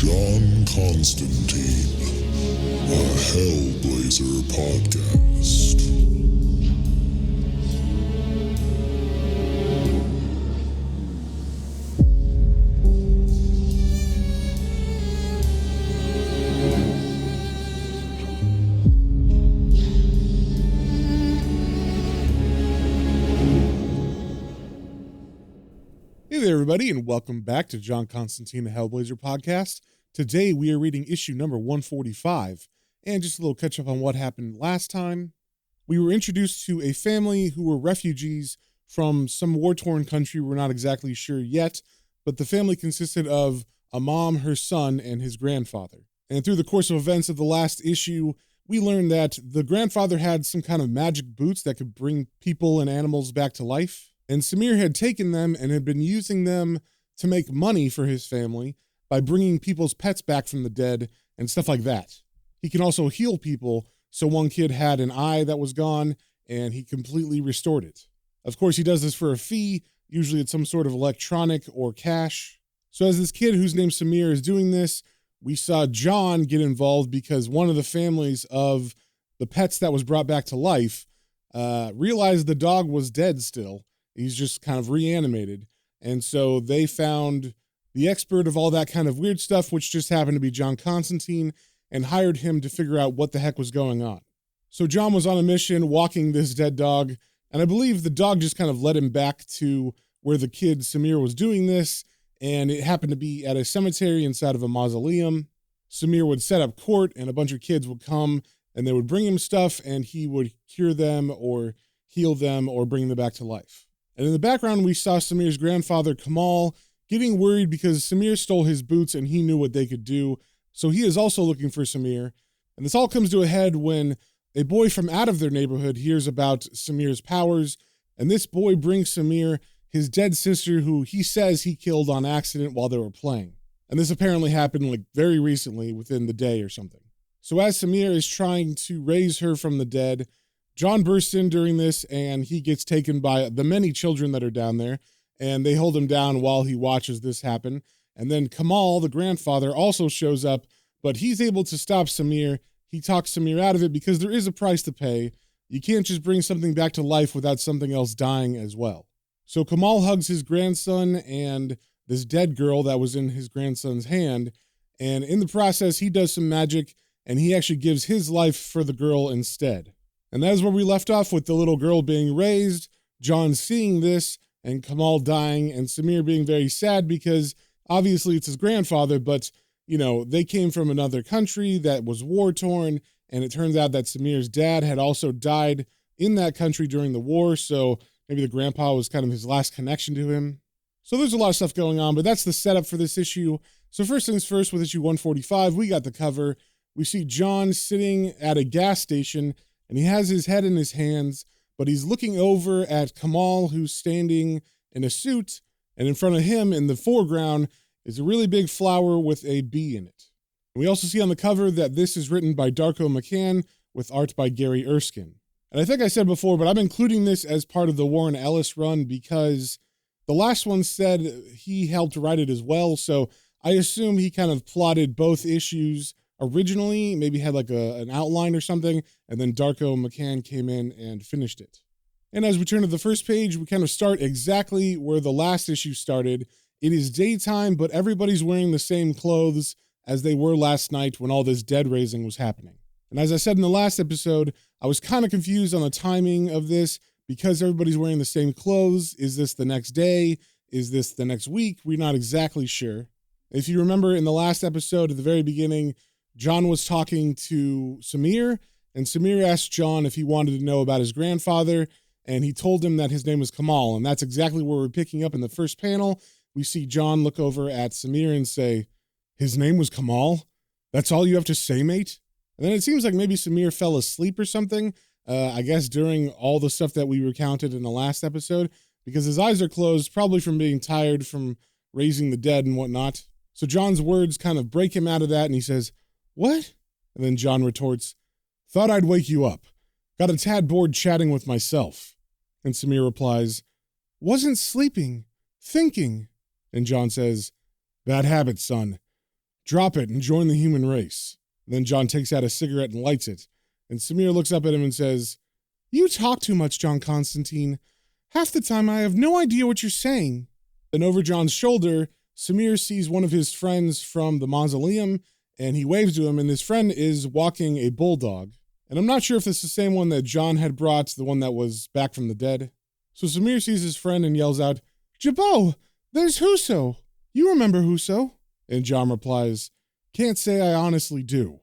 John Constantine, a Hellblazer podcast. Hey there, everybody, and welcome back to John Constantine, the Hellblazer podcast. Today, we are reading issue number 145, and just a little catch-up on what happened last time. We were introduced to a family who were refugees from some war-torn country. We're not exactly sure yet, but the family consisted of a mom, her son, and his grandfather. And through the course of events of the last issue, we learned that the grandfather had some kind of magic boots that could bring people and animals back to life. And Samir had taken them and had been using them to make money for his family by bringing people's pets back from the dead and stuff like that. He can also heal people, so one kid had an eye that was gone, and he completely restored it. Of course, he does this for a fee. Usually it's some sort of electronic or cash. So as this kid whose name's Samir is doing this, we saw John get involved because one of the families of the pets that was brought back to life realized the dog was dead still. He's just kind of reanimated. And so they found the expert of all that kind of weird stuff, which just happened to be John Constantine, and hired him to figure out what the heck was going on. So John was on a mission walking this dead dog, and I believe the dog just kind of led him back to where the kid Samir was doing this, and it happened to be at a cemetery inside of a mausoleum. Samir would set up court, and a bunch of kids would come, and they would bring him stuff, and he would cure them or heal them or bring them back to life. And in the background, we saw Samir's grandfather, Kemal, getting worried because Samir stole his boots and he knew what they could do. So he is also looking for Samir. And this all comes to a head when a boy from out of their neighborhood hears about Samir's powers. And this boy brings Samir his dead sister, who he says he killed on accident while they were playing. And this apparently happened like very recently, within the day or something. So as Samir is trying to raise her from the dead, John bursts in during this, and he gets taken by the many children that are down there, and they hold him down while he watches this happen. And then Kemal, the grandfather, also shows up, but he's able to stop Samir. He talks Samir out of it because there is a price to pay. You can't just bring something back to life without something else dying as well. So Kemal hugs his grandson and this dead girl that was in his grandson's hand, and in the process, he does some magic, and he actually gives his life for the girl instead. And that is where we left off, with the little girl being raised, John seeing this, and Kemal dying, and Samir being very sad because obviously it's his grandfather, but, you know, they came from another country that was war-torn, and it turns out that Samir's dad had also died in that country during the war, so maybe the grandpa was kind of his last connection to him. So there's a lot of stuff going on, but that's the setup for this issue. So first things first, with issue 145, we got the cover. We see John sitting at a gas station, and he has his head in his hands, but he's looking over at Kemal, who's standing in a suit, and in front of him in the foreground is a really big flower with a bee in it. And we also see on the cover that this is written by Darko McCann with art by Gary Erskine. And I think I said before, but I'm including this as part of the Warren Ellis run because the last one said he helped write it as well, so I assume he kind of plotted both issues originally, maybe had like an outline or something, and then Darko McCann came in and finished it. And as we turn to the first page, we kind of start exactly where the last issue started. It is daytime, but everybody's wearing the same clothes as they were last night when all this dead raising was happening. And as I said in the last episode, I was kind of confused on the timing of this because everybody's wearing the same clothes. Is this the next day? Is this the next week? We're not exactly sure. If you remember in the last episode at the very beginning, John was talking to Samir, and Samir asked John if he wanted to know about his grandfather, and he told him that his name was Kemal, and that's exactly where we're picking up in the first panel. We see John look over at Samir and say, "His name was Kemal? That's all you have to say, mate?" And then it seems like maybe Samir fell asleep or something, I guess during all the stuff that we recounted in the last episode, because his eyes are closed, probably from being tired from raising the dead and whatnot. So John's words kind of break him out of that, and he says, "What?" And then John retorts, "Thought I'd wake you up. Got a tad bored chatting with myself." And Samir replies, "Wasn't sleeping, thinking." And John says, "Bad habit, son. Drop it and join the human race. And then John takes out a cigarette and lights it. And Samir looks up at him and says, You talk too much, John Constantine. Half the time I have no idea what you're saying. Then over John's shoulder, Samir sees one of his friends from the mausoleum, and he waves to him, and this friend is walking a bulldog. And I'm not sure if this is the same one that John had brought, the one that was back from the dead. So Samir sees his friend and yells out, Jabot, there's Huso. You remember Huso? And John replies, Can't say I honestly do.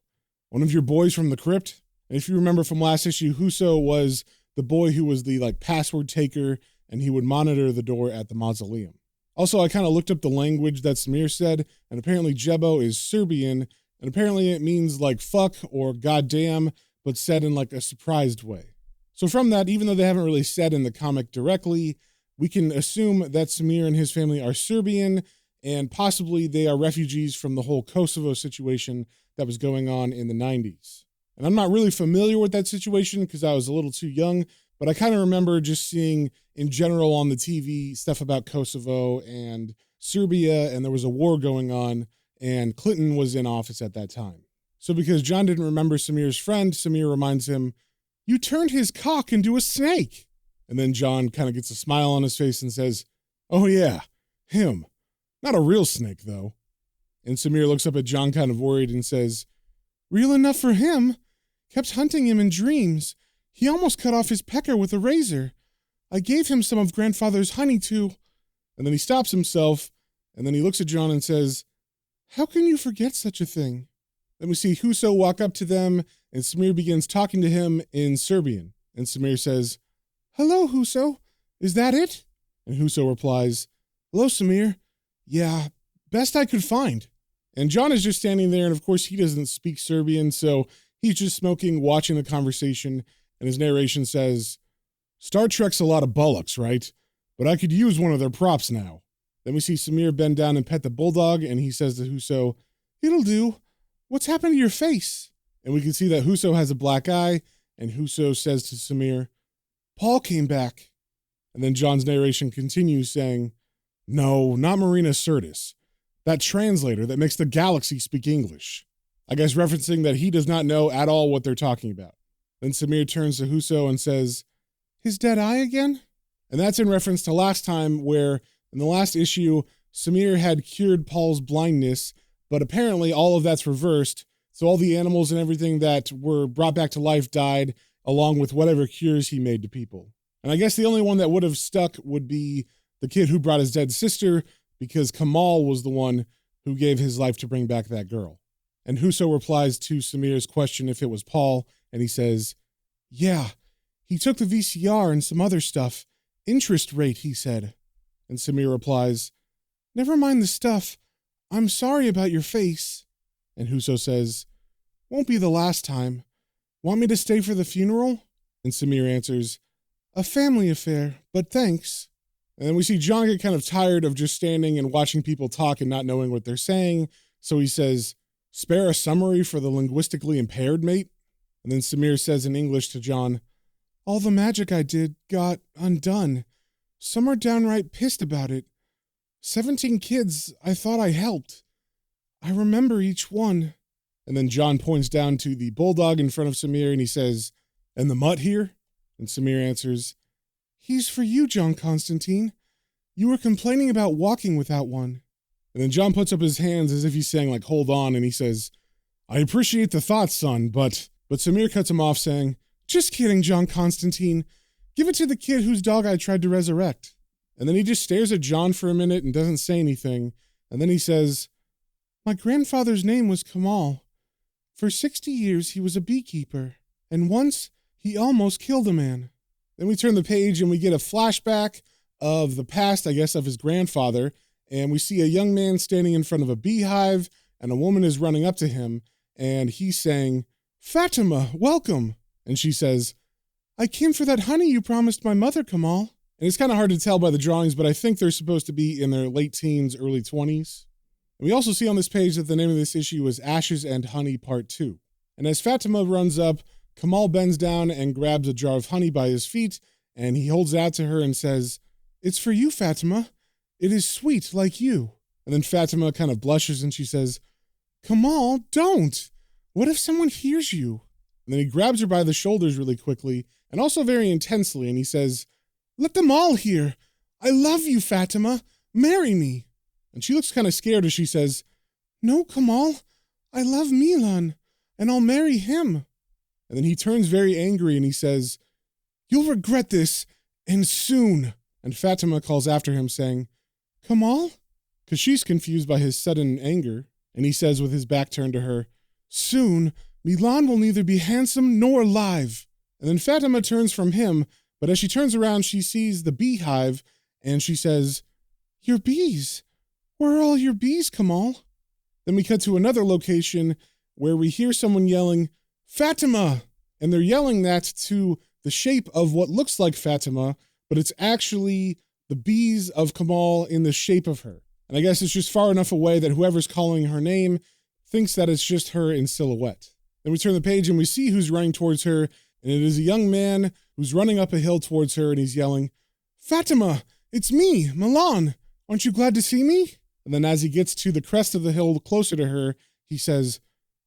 One of your boys from the crypt? And if you remember from last issue, Huso was the boy who was the password taker, and he would monitor the door at the mausoleum. Also, I kind of looked up the language that Samir said, and apparently Jebo is Serbian, and apparently it means like fuck or goddamn, but said in like a surprised way. So from that, even though they haven't really said in the comic directly, we can assume that Samir and his family are Serbian, and possibly they are refugees from the whole Kosovo situation that was going on in the 90s. And I'm not really familiar with that situation because I was a little too young, but I kind of remember just seeing in general on the TV stuff about Kosovo and Serbia, and there was a war going on, and Clinton was in office at that time. So because John didn't remember Samir's friend, Samir reminds him, You turned his cock into a snake. And then John kind of gets a smile on his face and says, Oh yeah, him. Not a real snake, though. And Samir looks up at John kind of worried and says, Real enough for him. Kept hunting him in dreams. He almost cut off his pecker with a razor. I gave him some of grandfather's honey, too. And then he stops himself, and then he looks at John and says, How can you forget such a thing? Then we see Huso walk up to them, and Samir begins talking to him in Serbian. And Samir says, Hello, Huso. Is that it? And Huso replies, Hello, Samir. Yeah, best I could find. And John is just standing there, and of course he doesn't speak Serbian, so he's just smoking, watching the conversation, and his narration says, Star Trek's a lot of bollocks, right? But I could use one of their props now. Then we see Samir bend down and pet the bulldog, and he says to Huso, It'll do. What's happened to your face? And we can see that Huso has a black eye, and Huso says to Samir, Paul came back. And then John's narration continues saying, No, not Marina Sirtis. That translator that makes the galaxy speak English. I guess referencing that he does not know at all what they're talking about. Then Samir turns to Huso and says, His dead eye again? And that's in reference to last time where, in the last issue, Samir had cured Paul's blindness, but apparently all of that's reversed, so all the animals and everything that were brought back to life died, along with whatever cures he made to people. And I guess the only one that would have stuck would be the kid who brought his dead sister, because Kemal was the one who gave his life to bring back that girl. And Huso replies to Samir's question if it was Paul, and he says, Yeah, he took the VCR and some other stuff. Interest rate, he said. And Samir replies, Never mind the stuff. I'm sorry about your face. And Huso says, Won't be the last time. Want me to stay for the funeral? And Samir answers, A family affair, but thanks. And then we see John get kind of tired of just standing and watching people talk and not knowing what they're saying. So he says, Spare a summary for the linguistically impaired, mate? And then Samir says in English to John, All the magic I did got undone. Some are downright pissed about it. 17 kids I thought I helped. I remember each one. And then John points down to the bulldog in front of Samir and he says, And the mutt here? And Samir answers, He's for you, John Constantine. You were complaining about walking without one. And then John puts up his hands as if he's saying, like, hold on, and he says, I appreciate the thought, son, but Samir cuts him off saying, Just kidding, John Constantine. Give it to the kid whose dog I tried to resurrect. And then he just stares at John for a minute and doesn't say anything. And then he says, My grandfather's name was Kemal. For 60 years, he was a beekeeper. And once, he almost killed a man. Then we turn the page and we get a flashback of the past, I guess, of his grandfather. And we see a young man standing in front of a beehive, and a woman is running up to him. And he's saying, Fatima, welcome. And she says, I came for that honey you promised my mother, Kemal. And it's kind of hard to tell by the drawings, but I think they're supposed to be in their late teens, early 20s. And we also see on this page that the name of this issue is Ashes and Honey Part 2. And as Fatima runs up, Kemal bends down and grabs a jar of honey by his feet, and he holds it out to her and says, It's for you, Fatima. It is sweet like you. And then Fatima kind of blushes and she says, Kemal, don't! What if someone hears you? And then he grabs her by the shoulders really quickly and also very intensely, and he says, let them all hear. I love you, Fatima. Marry me. And she looks kind of scared as she says, no, Kemal. I love Milan, and I'll marry him. And then he turns very angry and he says, you'll regret this, and soon. And Fatima calls after him saying, Kemal? Because she's confused by his sudden anger. And he says with his back turned to her, soon, Milan will neither be handsome nor alive. And then Fatima turns from him, but as she turns around, she sees the beehive, and she says, your bees. Where are all your bees, Kemal? Then we cut to another location where we hear someone yelling, Fatima! And they're yelling that to the shape of what looks like Fatima, but it's actually the bees of Kemal in the shape of her. And I guess it's just far enough away that whoever's calling her name thinks that it's just her in silhouette. Then we turn the page and we see who's running towards her, and it is a young man who's running up a hill towards her, and he's yelling, Fatima, it's me, Milan. Aren't you glad to see me? And then as he gets to the crest of the hill closer to her, he says,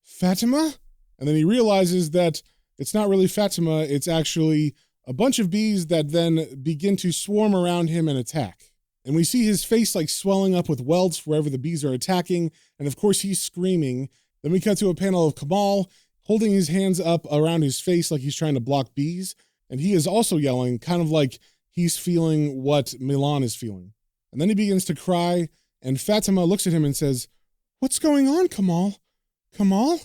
Fatima? And then he realizes that it's not really Fatima, it's actually a bunch of bees that then begin to swarm around him and attack. And we see his face like swelling up with welts wherever the bees are attacking, and of course he's screaming. Then we cut to a panel of Kemal holding his hands up around his face like he's trying to block bees, and he is also yelling, kind of like he's feeling what Milan is feeling. And then he begins to cry, and Fatima looks at him and says, what's going on, Kemal? Kemal?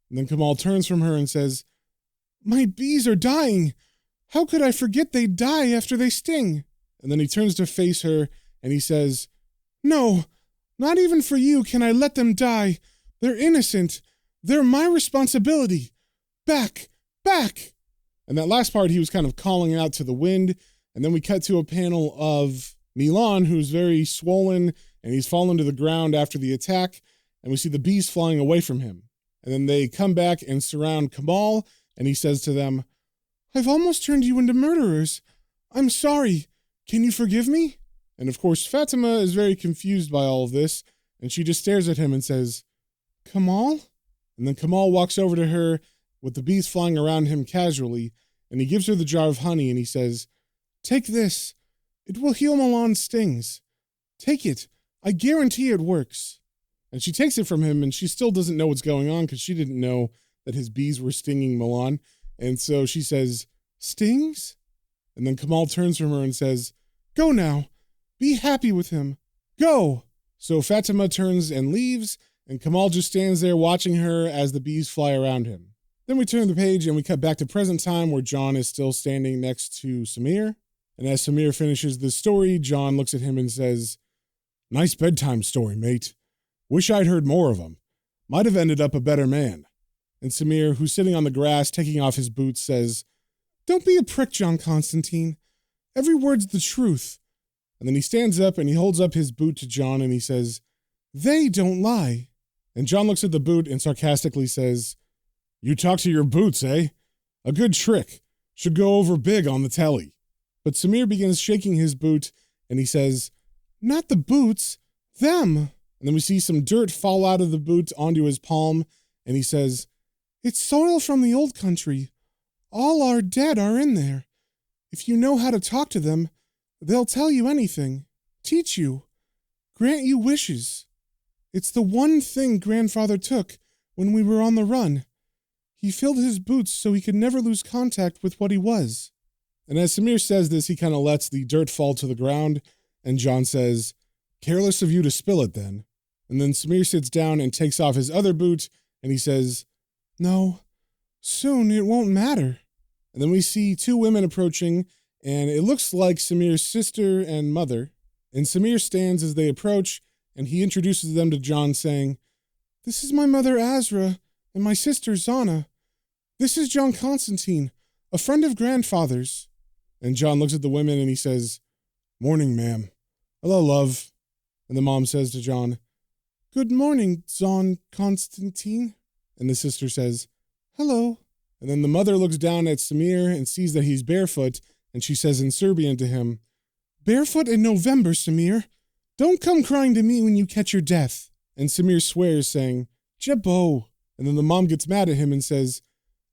And then Kemal turns from her and says, my bees are dying. How could I forget they die after they sting? And then he turns to face her and he says, no, not even for you can I let them die. They're innocent. They're my responsibility. Back, back. And that last part he was kind of calling out to the wind. And then we cut to a panel of Milan, who's very swollen, and he's fallen to the ground after the attack. And we see the bees flying away from him. And then they come back and surround Kemal, and he says to them, I've almost turned you into murderers. I'm sorry. Can you forgive me? And of course, Fatima is very confused by all of this, and she just stares at him and says, Kemal? And then Kemal walks over to her with the bees flying around him casually, and he gives her the jar of honey, and he says, take this. It will heal Milan's stings. Take it. I guarantee it works. And she takes it from him, and she still doesn't know what's going on because she didn't know that his bees were stinging Milan. And so she says, stings? And then Kemal turns from her and says, go now. Be happy with him. Go. So Fatima turns and leaves, and Kemal just stands there watching her as the bees fly around him. Then we turn the page and we cut back to present time where John is still standing next to Samir. And as Samir finishes the story, John looks at him and says, nice bedtime story, mate. Wish I'd heard more of them. Might have ended up a better man. And Samir, who's sitting on the grass taking off his boots, says, don't be a prick, John Constantine. Every word's the truth. And then he stands up and he holds up his boot to John and he says, they don't lie. And John looks at the boot and sarcastically says, you talk to your boots, eh? A good trick. Should go over big on the telly. But Samir begins shaking his boot and he says, not the boots, them. And then we see some dirt fall out of the boot onto his palm, and he says, it's soil from the old country. All our dead are in there. If you know how to talk to them, they'll tell you anything, teach you, grant you wishes. It's the one thing Grandfather took when we were on the run. He filled his boots so he could never lose contact with what he was. And as Samir says this, he kind of lets the dirt fall to the ground, and John says, careless of you to spill it then. And then Samir sits down and takes off his other boot, and he says, no, soon it won't matter. And then we see two women approaching, and it looks like Samir's sister and mother. And Samir stands as they approach, and he introduces them to John, saying, this is my mother Azra and my sister Zana. This is John Constantine, a friend of Grandfather's. And John looks at the women and he says, morning, ma'am. Hello, love. And the mom says to John, good morning, John Constantine. And the sister says, hello. And then the mother looks down at Samir and sees that he's barefoot, and she says in Serbian to him, barefoot in November, Samir. Don't come crying to me when you catch your death. And Samir swears, saying, Jebo. And then the mom gets mad at him and says,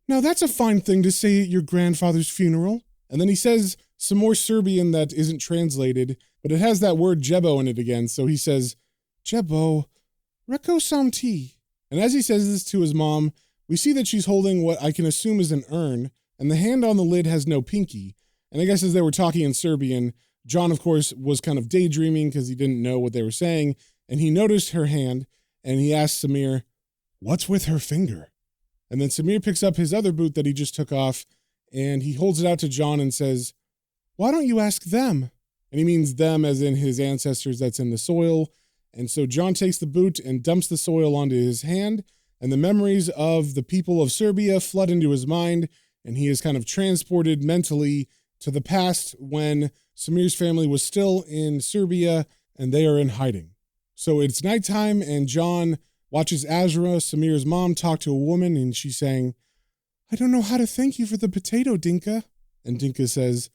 now that's a fine thing to say at your grandfather's funeral. And then he says some more Serbian that isn't translated, but it has that word Jebo in it again. So he says, Jebo, reko sam ti. And as he says this to his mom, we see that she's holding what I can assume is an urn, and the hand on the lid has no pinky. And I guess as they were talking in Serbian, John, of course, was kind of daydreaming because he didn't know what they were saying, and he noticed her hand, and he asked Samir, what's with her finger? And then Samir picks up his other boot that he just took off, and he holds it out to John and says, why don't you ask them? And he means them as in his ancestors that's in the soil. And so John takes the boot and dumps the soil onto his hand, and the memories of the people of Serbia flood into his mind, and he is kind of transported mentally to the past when Samir's family was still in Serbia and they are in hiding. So it's nighttime, and John watches Azra, Samir's mom, talk to a woman, and she's saying, I don't know how to thank you for the potato, Dinka. And Dinka says,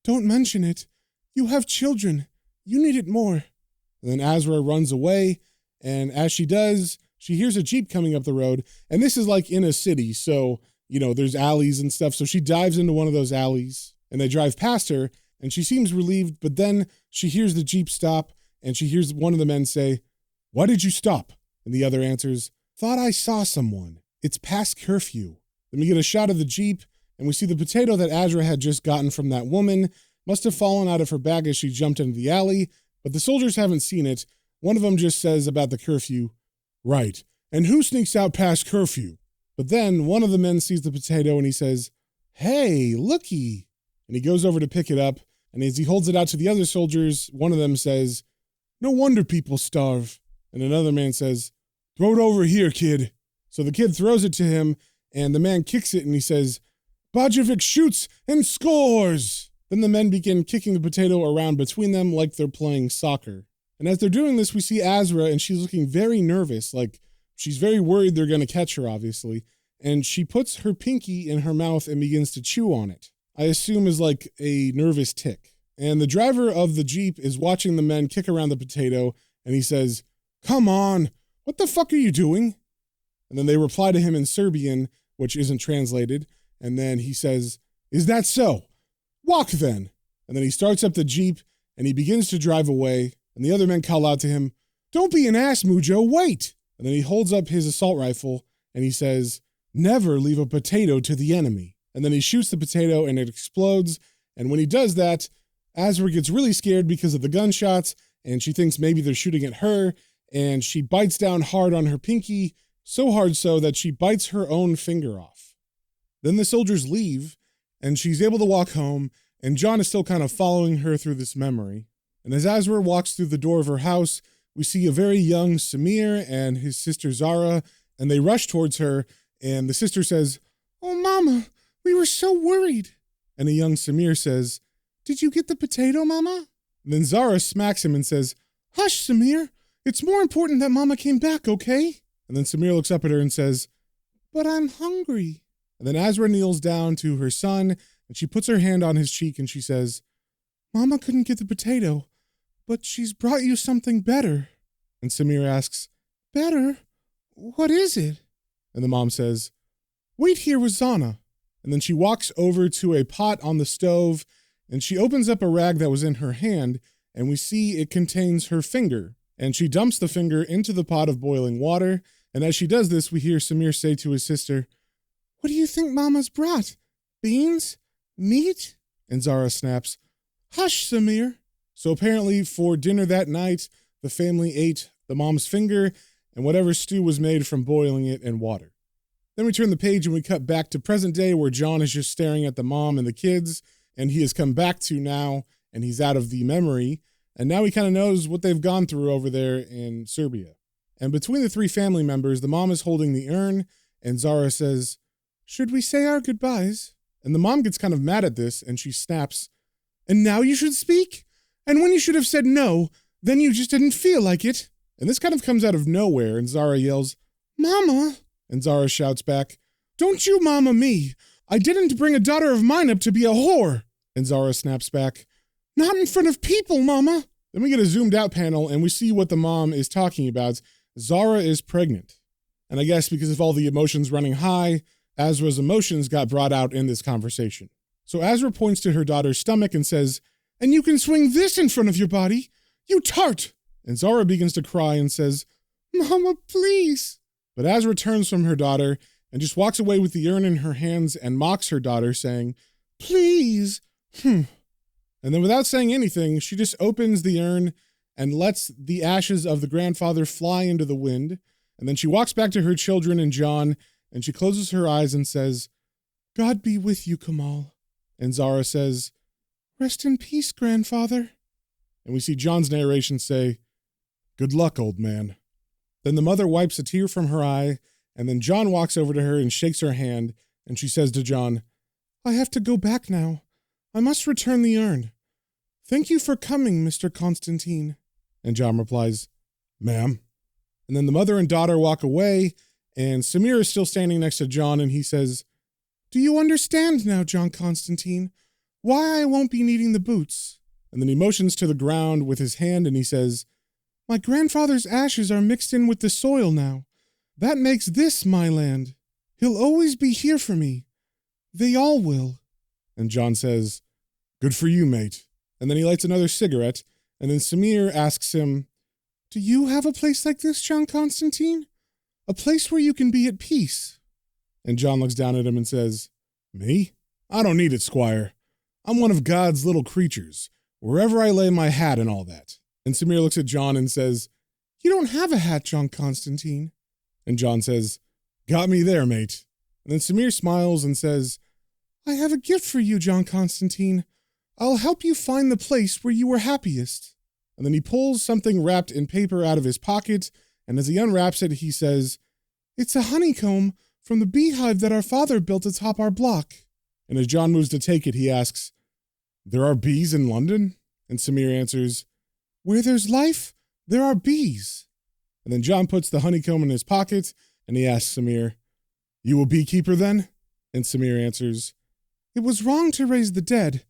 don't mention it. You have children. You need it more. And then Azra runs away, and as she does, she hears a Jeep coming up the road, and this is like in a city, so, there's alleys and stuff, so she dives into one of those alleys, and they drive past her, and she seems relieved, but then she hears the Jeep stop, and she hears one of the men say, why did you stop? And the other answers, thought I saw someone. It's past curfew. Then we get a shot of the Jeep, and we see the potato that Azra had just gotten from that woman must have fallen out of her bag as she jumped into the alley, but the soldiers haven't seen it. One of them just says about the curfew, right, and who sneaks out past curfew? But then one of the men sees the potato and he says, hey, looky. And he goes over to pick it up, and as he holds it out to the other soldiers, one of them says, no wonder people starve. And another man says, throw it over here, kid. So the kid throws it to him, and the man kicks it and he says, Bajevic shoots and scores. Then the men begin kicking the potato around between them like they're playing soccer. And as they're doing this, we see Azra, and she's looking very nervous, like she's very worried they're going to catch her, obviously. And she puts her pinky in her mouth and begins to chew on it. I assume is like a nervous tick. And the driver of the Jeep is watching the men kick around the potato, and he says, come on, what the fuck are you doing? And then they reply to him in Serbian, which isn't translated. And then he says, is that so? Walk then. And then he starts up the Jeep, and he begins to drive away. And the other men call out to him, don't be an ass, Mujo, wait. And then he holds up his assault rifle, and he says, never leave a potato to the enemy. And then he shoots the potato, and it explodes. And when he does that, Azra gets really scared because of the gunshots, and she thinks maybe they're shooting at her, and she bites down hard on her pinky, so hard so that she bites her own finger off. Then the soldiers leave, and she's able to walk home, and John is still kind of following her through this memory. And as Azra walks through the door of her house, we see a very young Samir and his sister Zara, and they rush towards her, and the sister says, oh, Mama, we were so worried. And a young Samir says, did you get the potato, Mama? And then Zara smacks him and says, hush, Samir. It's more important that Mama came back, okay? And then Samir looks up at her and says, but I'm hungry. And then Azra kneels down to her son, and she puts her hand on his cheek, and she says, Mama couldn't get the potato, but she's brought you something better. And Samir asks, better? What is it? And the mom says, wait here with Zana. And then she walks over to a pot on the stove, and she opens up a rag that was in her hand, and we see it contains her finger. And she dumps the finger into the pot of boiling water, and as she does this, we hear Samir say to his sister, what do you think Mama's brought? Beans? Meat? And Zara snaps, hush, Samir. So apparently for dinner that night, the family ate the mom's finger and whatever stew was made from boiling it in water. Then we turn the page and we cut back to present day where John is just staring at the mom and the kids, and he has come back to now, and he's out of the memory, and now he kind of knows what they've gone through over there in Serbia. And between the three family members, the mom is holding the urn, and Zara says, should we say our goodbyes? And the mom gets kind of mad at this, and she snaps, and now you should speak? And when you should have said no, then you just didn't feel like it. And this kind of comes out of nowhere, and Zara yells, Mama! And Zara shouts back, don't you mama me. I didn't bring a daughter of mine up to be a whore. And Zara snaps back, not in front of people, Mama. Then we get a zoomed out panel, and we see what the mom is talking about. Zara is pregnant. And I guess because of all the emotions running high, Azra's emotions got brought out in this conversation. So Azra points to her daughter's stomach and says, "And you can swing this in front of your body, you tart!" And Zara begins to cry and says, "Mama, please." But Azra turns from her daughter and just walks away with the urn in her hands and mocks her daughter, saying, "Please." And then without saying anything, she just opens the urn and lets the ashes of the grandfather fly into the wind. And then she walks back to her children and John, and she closes her eyes and says, "God be with you, Kemal." And Zara says, "Rest in peace, grandfather." And we see John's narration say, "Good luck, old man." Then the mother wipes a tear from her eye, and then John walks over to her and shakes her hand, and she says to John, "I have to go back now. I must return the urn. Thank you for coming, Mr. Constantine." And John replies, "Ma'am." And then the mother and daughter walk away, and Samir is still standing next to John, and he says, "Do you understand now, John Constantine, why I won't be needing the boots?" And then he motions to the ground with his hand, and he says, "My grandfather's ashes are mixed in with the soil now. That makes this my land. He'll always be here for me. They all will." And John says, "Good for you, mate." And then he lights another cigarette, and then Samir asks him, "Do you have a place like this, John Constantine? A place where you can be at peace?" And John looks down at him and says, "Me? I don't need it, Squire. I'm one of God's little creatures, wherever I lay my hat and all that." And Samir looks at John and says, "You don't have a hat, John Constantine." And John says, "Got me there, mate." And then Samir smiles and says, "I have a gift for you, John Constantine. I'll help you find the place where you were happiest." And then he pulls something wrapped in paper out of his pocket, and as he unwraps it, he says, "It's a honeycomb from the beehive that our father built atop our block." And as John moves to take it, he asks, "There are bees in London?" And Samir answers, "Where there's life, there are bees." And then John puts the honeycomb in his pocket, and he asks Samir, "You a beekeeper then?" And Samir answers, "It was wrong to raise the dead.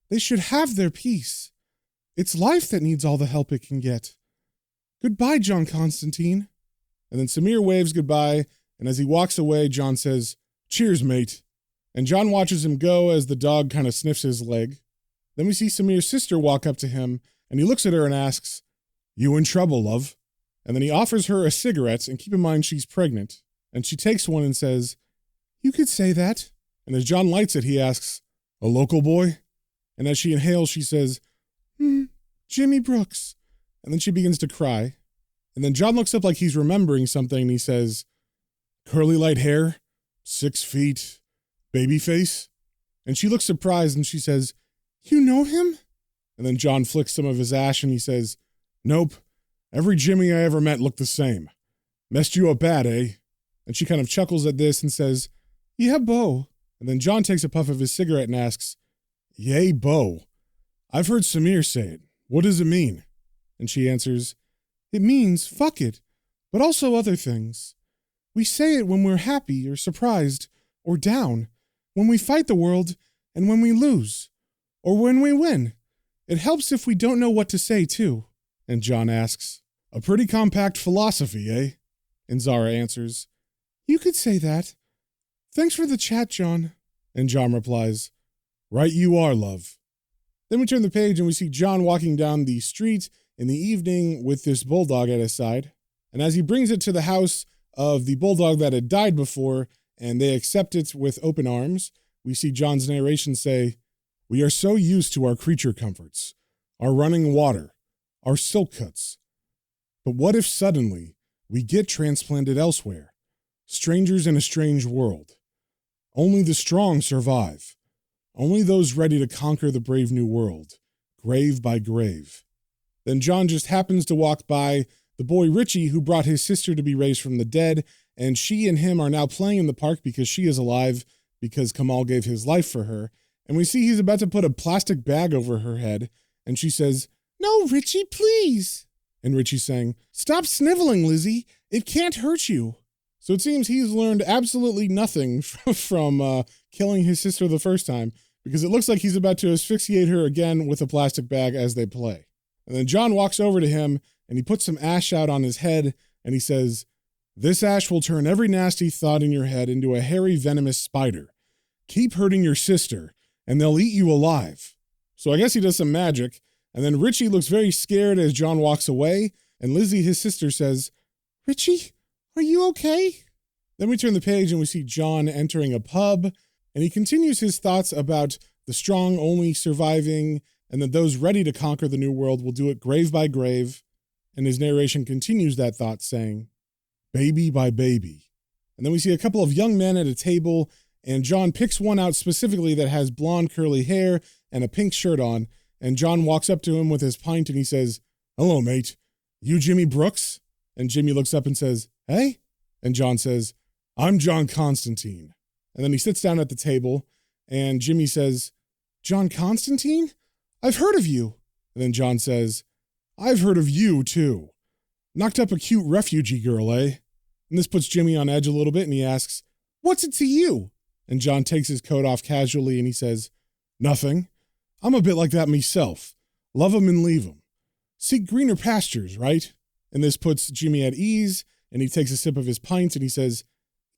They should have their peace. It's life that needs all the help it can get. Goodbye, John Constantine." And then Samir waves goodbye, and as he walks away, John says, "Cheers, mate." And John watches him go as the dog kind of sniffs his leg. Then we see Samir's sister walk up to him, and he looks at her and asks, "You in trouble, love?" And then he offers her a cigarette, and keep in mind she's pregnant. And she takes one and says, "You could say that." And as John lights it, he asks, "A local boy?" And as she inhales, she says, "Jimmy Brooks." And then she begins to cry. And then John looks up like he's remembering something, and he says, "Curly light hair, 6 feet, baby face?" And she looks surprised, and she says, "You know him?" And then John flicks some of his ash, and he says, "Nope. Every Jimmy I ever met looked the same. Messed you up bad, eh?" And she kind of chuckles at this and says, "Yeah, Bo." And then John takes a puff of his cigarette and asks, "Yay, Bo. I've heard Samir say it. What does it mean?" And she answers, "It means fuck it, but also other things. We say it when we're happy or surprised or down, when we fight the world and when we lose, or when we win. It helps if we don't know what to say, too." And John asks, "A pretty compact philosophy, eh?" And Zara answers, "You could say that. Thanks for the chat, John." And John replies, "Right you are, love." Then we turn the page and we see John walking down the street in the evening with this bulldog at his side. And as he brings it to the house of the bulldog that had died before, and they accept it with open arms, we see John's narration say, "We are so used to our creature comforts, our running water, our silk cuts. But what if suddenly we get transplanted elsewhere, strangers in a strange world? Only the strong survive. Only those ready to conquer the brave new world, grave by grave." Then John just happens to walk by the boy Richie, who brought his sister to be raised from the dead, and she and him are now playing in the park because she is alive because Kemal gave his life for her. And we see he's about to put a plastic bag over her head, and she says, "No, Richie, please." And Richie's saying, "Stop sniveling, Lizzie. It can't hurt you." So it seems he's learned absolutely nothing from killing his sister the first time, because it looks like he's about to asphyxiate her again with a plastic bag as they play. And then John walks over to him, and he puts some ash out on his head, and he says, This ash will turn every nasty thought in your head into a hairy, venomous spider. Keep hurting your sister, and they'll eat you alive. So I guess he does some magic, and then Richie looks very scared as John walks away, and Lizzie, his sister, says, "Richie, are you okay?" Then we turn the page and we see John entering a pub, and he continues his thoughts about the strong only surviving, and that those ready to conquer the new world will do it grave by grave. And his narration continues that thought, saying, "Baby by baby." And then we see a couple of young men at a table, and John picks one out specifically that has blonde curly hair and a pink shirt on, and John walks up to him with his pint and he says, "Hello, mate. You Jimmy Brooks?" And Jimmy looks up and says, "Hey?" And John says, "I'm John Constantine." And then he sits down at the table, and Jimmy says, "John Constantine? I've heard of you." And then John says, "I've heard of you, too. Knocked up a cute refugee girl, eh?" And this puts Jimmy on edge a little bit, and he asks, "What's it to you?" And John takes his coat off casually, and he says, "Nothing. I'm a bit like that myself. Love 'em and leave 'em. Seek greener pastures, right?" And this puts Jimmy at ease, and he takes a sip of his pint, and he says,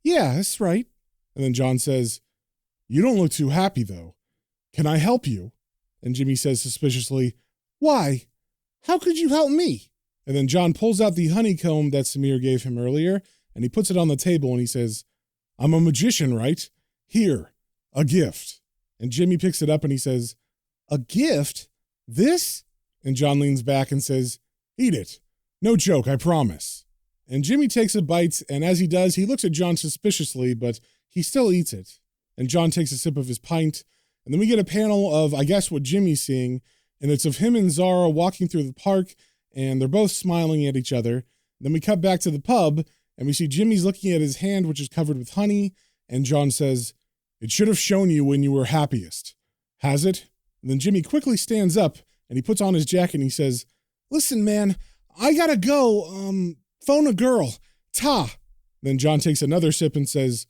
"Yeah, that's right." And then John says, "You don't look too happy, though. Can I help you?" And Jimmy says suspiciously, "Why? How could you help me?" And then John pulls out the honeycomb that Samir gave him earlier, and he puts it on the table, and he says, "I'm a magician, right? Here, a gift." And Jimmy picks it up, and he says, "A gift? This?" And John leans back and says, "Eat it. No joke, I promise." And Jimmy takes a bite, and as he does, he looks at John suspiciously, but he still eats it. And John takes a sip of his pint, and then we get a panel of, I guess, what Jimmy's seeing, and it's of him and Zara walking through the park, and they're both smiling at each other. Then we cut back to the pub, and we see Jimmy's looking at his hand, which is covered with honey, and John says, "It should have shown you when you were happiest. Has it?" And then Jimmy quickly stands up, and he puts on his jacket, and he says, "Listen, man, I gotta go, phone a girl. Ta." Then John takes another sip and says,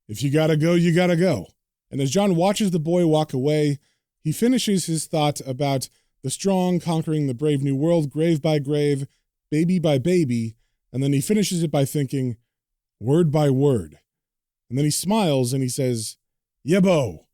"If you gotta go, you gotta go." And as John watches the boy walk away, he finishes his thought about the strong conquering the brave new world, grave by grave, baby by baby, and then he finishes it by thinking, word by word. And then he smiles and he says, "Yebo."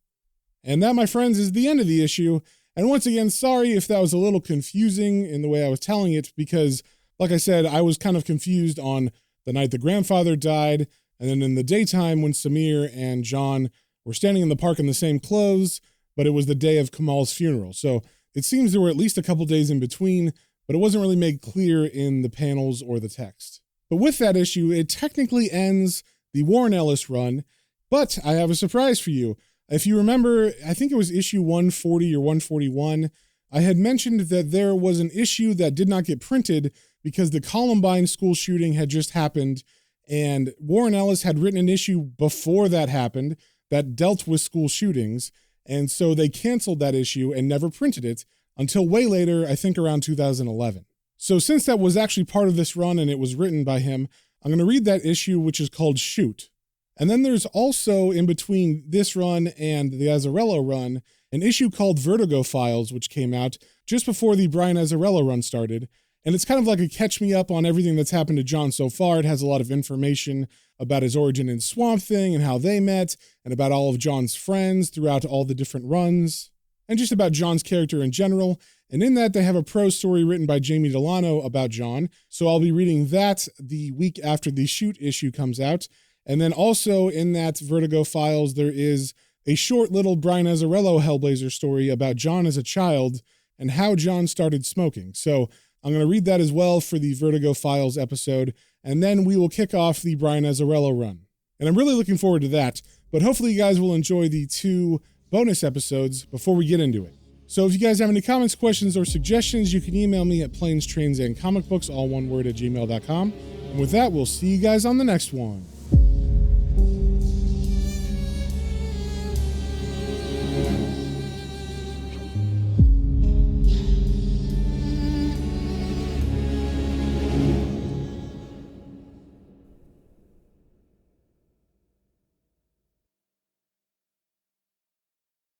And that, my friends, is the end of the issue. And once again, sorry if that was a little confusing in the way I was telling it, because, like I said, I was kind of confused on the night the grandfather died, and then in the daytime when Samir and John were standing in the park in the same clothes, but it was the day of Kemal's funeral. So it seems there were at least a couple days in between, but it wasn't really made clear in the panels or the text. But with that issue, it technically ends the Warren Ellis run, but I have a surprise for you. If you remember, I think it was issue 140 or 141, I had mentioned that there was an issue that did not get printed because the Columbine school shooting had just happened, and Warren Ellis had written an issue before that happened that dealt with school shootings, and so they canceled that issue and never printed it until way later, I think around 2011. So since that was actually part of this run and it was written by him, I'm going to read that issue, which is called Shoot. And then there's also, in between this run and the Azzarello run, an issue called Vertigo Files, which came out just before the Brian Azzarello run started. And it's kind of like a catch me up on everything that's happened to John so far. It has a lot of information about his origin in Swamp Thing and how they met, and about all of John's friends throughout all the different runs, and just about John's character in general. And in that, they have a prose story written by Jamie Delano about John. So I'll be reading that the week after the Shoot issue comes out. And then also in that Vertigo Files, there is a short little Brian Azzarello Hellblazer story about John as a child and how John started smoking. So I'm going to read that as well for the Vertigo Files episode, and then we will kick off the Brian Azzarello run. And I'm really looking forward to that, but hopefully you guys will enjoy the 2 bonus episodes before we get into it. So if you guys have any comments, questions, or suggestions, you can email me at planes, trains, and comicbooks, all one word, @gmail.com. And with that, we'll see you guys on the next one.